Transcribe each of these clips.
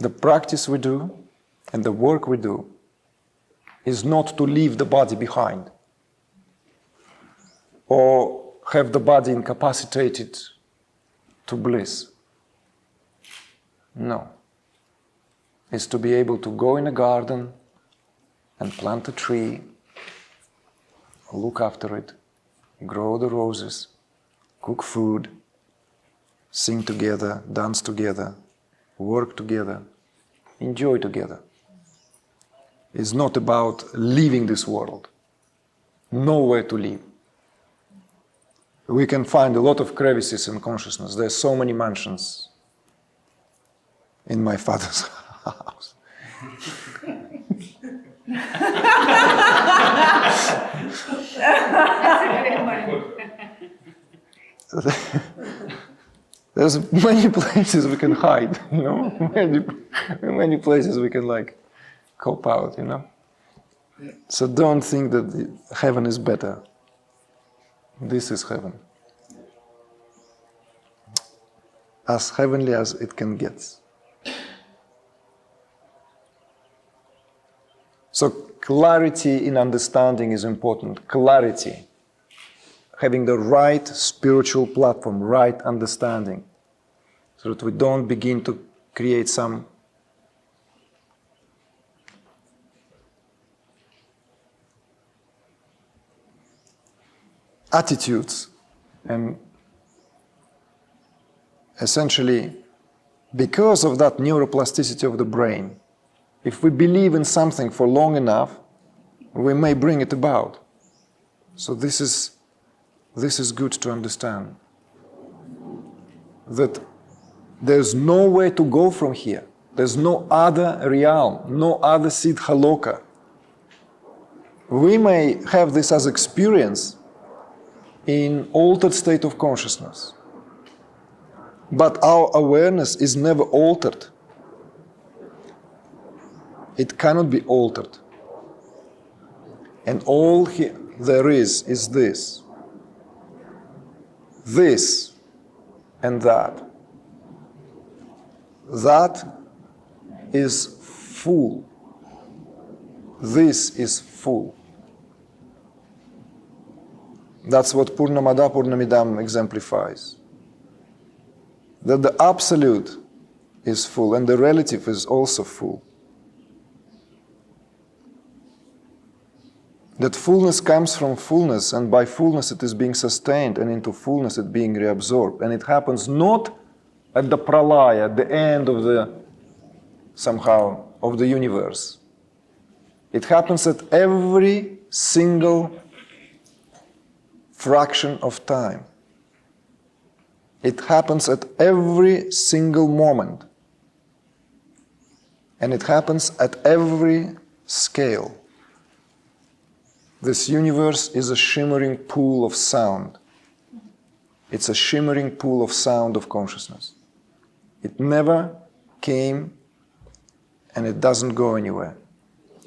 the practice we do and the work we do is not to leave the body behind or have the body incapacitated to bliss. No. It's to be able to go in a garden and plant a tree, look after it, grow the roses, cook food, sing together, dance together, work together, enjoy together. It's not about leaving this world. Nowhere to live. We can find a lot of crevices in consciousness. There are so many mansions in my father's house. There's many places we can hide, you know. Many places we can like cope out, you know. So don't think that heaven is better. This is heaven. As heavenly as it can get. So clarity in understanding is important. Clarity. Having the right spiritual platform, right understanding. So that we don't begin to create some attitudes and essentially because of that neuroplasticity of the brain, if we believe in something for long enough, we may bring it about. So this is good to understand. That there's no way to go from here. There's no other realm, no other Siddha Loka. We may have this as experience in altered state of consciousness. But our awareness is never altered. It cannot be altered. And all there is this. This and that. That is full. This is full. That's what Purnamada Purnamidam exemplifies. That the absolute is full and the relative is also full. That fullness comes from fullness, and by fullness it is being sustained, and into fullness it being reabsorbed. And it happens not at the pralaya, at the end of the, somehow, of the universe. It happens at every single fraction of time. It happens at every single moment. And it happens at every scale. This universe is a shimmering pool of sound. It's a shimmering pool of sound of consciousness. It never came and it doesn't go anywhere.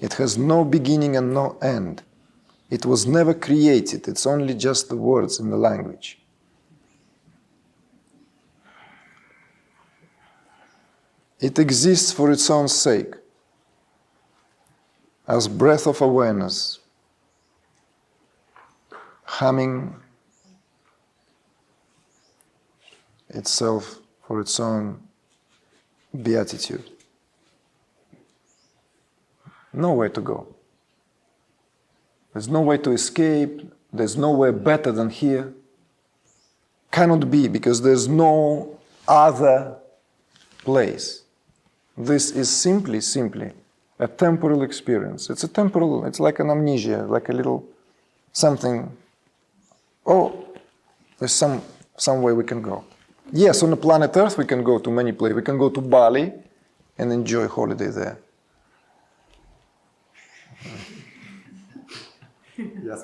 It has no beginning and no end. It was never created. It's only just the words in the language. It exists for its own sake, as breath of awareness, humming itself for its own beatitude. Nowhere to go. There's no way to escape. There's nowhere better than here. Cannot be, because there's no other place. This is simply a temporal experience. It's like an amnesia, like a little something. Oh, there's some way we can go. Yes, on the planet Earth we can go to many places. We can go to Bali and enjoy holiday there. Yes.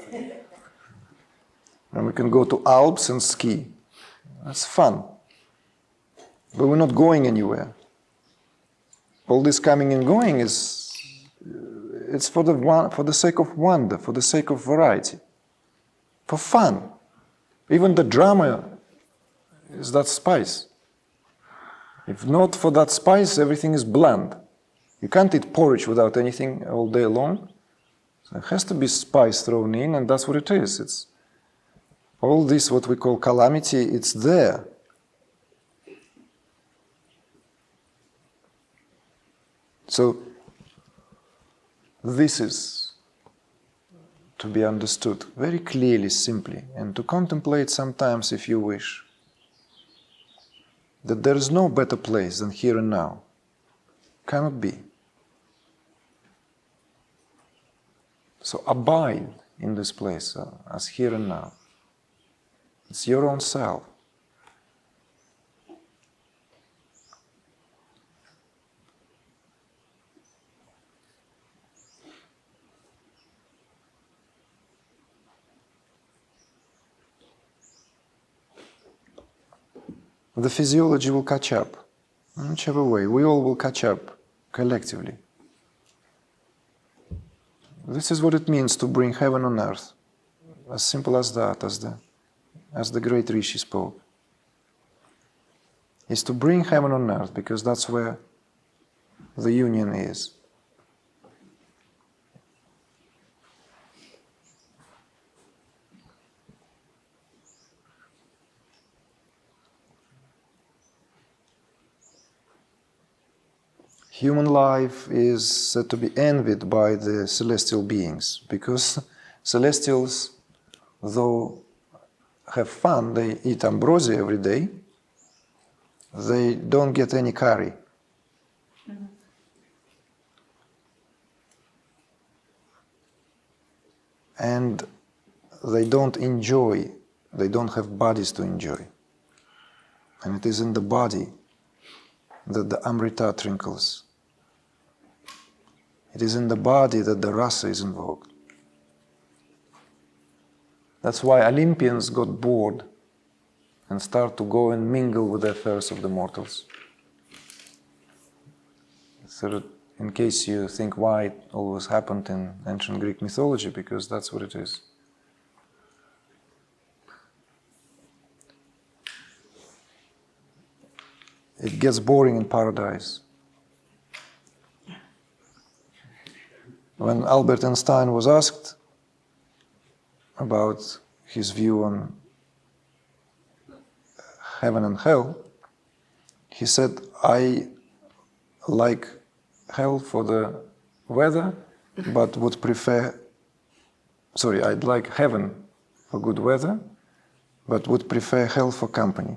And we can go to Alps and ski. That's fun. But we're not going anywhere. All this coming and going it's for the sake of wonder, for the sake of variety, for fun. Even the drama is that spice. If not for that spice, everything is bland. You can't eat porridge without anything all day long. So there has to be spice thrown in, and that's what it is. It's all this, what we call calamity, it's there. So this is to be understood very clearly, simply, and to contemplate sometimes, if you wish, that there is no better place than here and now. Cannot be. So abide in this place as here and now. It's your own self. The physiology will catch up, in whichever way. We all will catch up collectively. This is what it means to bring heaven on earth. As simple as that, as the great Rishi spoke. Is to bring heaven on earth, because that's where the union is. Human life is said to be envied by the celestial beings, because celestials, though have fun, they eat ambrosia every day, they don't get any curry. Mm-hmm. And they don't enjoy, they don't have bodies to enjoy. And it is in the body that the Amrita trinkles. It is in the body that the rasa is invoked. That's why Olympians got bored and start to go and mingle with the affairs of the mortals. So that in case you think why it always happened in ancient Greek mythology, because that's what it is. It gets boring in paradise. When Albert Einstein was asked about his view on heaven and hell, he said, I like hell for the weather, but would prefer, I'd like heaven for good weather, but would prefer hell for company.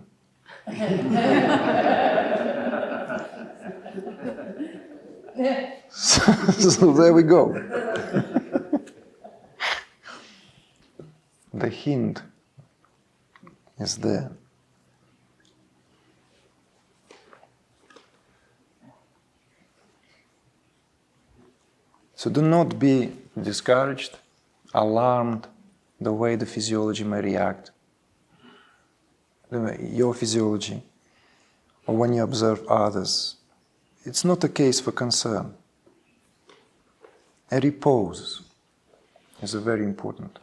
So there we go. The hint is there. So do not be discouraged, alarmed the way the physiology may react, your physiology, or when you observe others. It's not a case for concern. A repose is a very important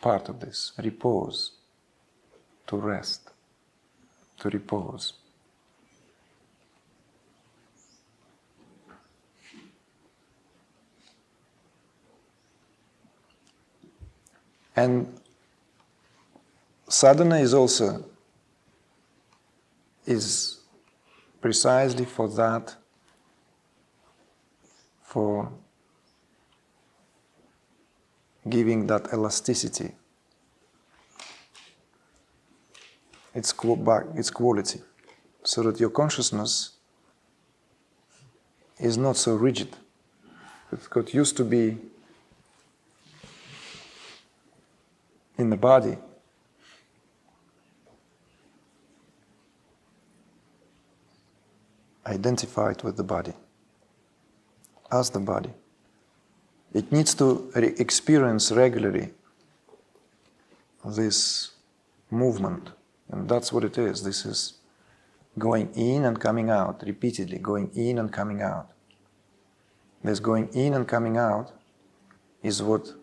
part of this. Repose, to rest, to repose. And sadhana is precisely for that, for giving that elasticity, its quality, so that your consciousness is not so rigid. It got used to be in the body. Identified with the body, as the body. It needs to experience regularly this movement, and that's what it is. This is going in and coming out, repeatedly going in and coming out. This going in and coming out is what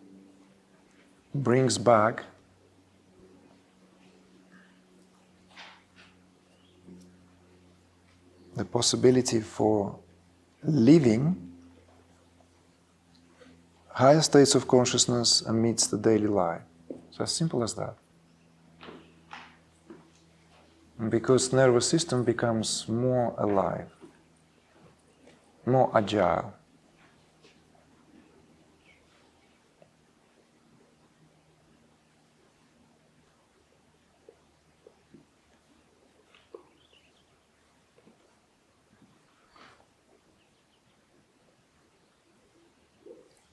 brings back the possibility for living higher states of consciousness amidst the daily life. It's as simple as that. Because nervous system becomes more alive, more agile.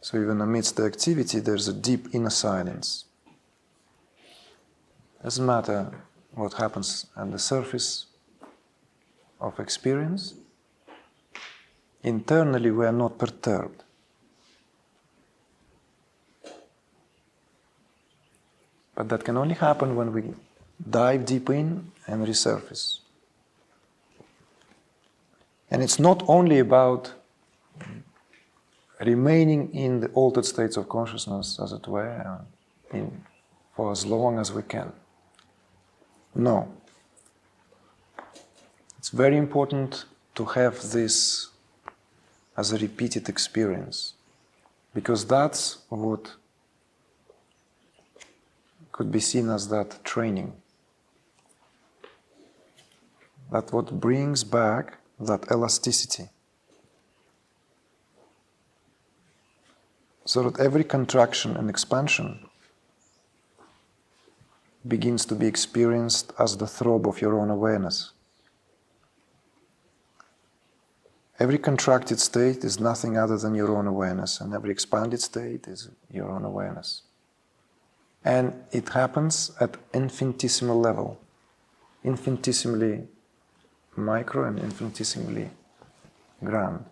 So even amidst the activity, there's a deep inner silence. Doesn't matter what happens at the surface of experience. Internally, we are not perturbed. But that can only happen when we dive deep in and resurface. And it's not only about remaining in the altered states of consciousness, as it were, for as long as we can. No. It's very important to have this as a repeated experience, because that's what could be seen as that training. That's what brings back that elasticity. So that every contraction and expansion begins to be experienced as the throb of your own awareness. Every contracted state is nothing other than your own awareness, and every expanded state is your own awareness. And it happens at infinitesimal level, infinitesimally micro and infinitesimally grand.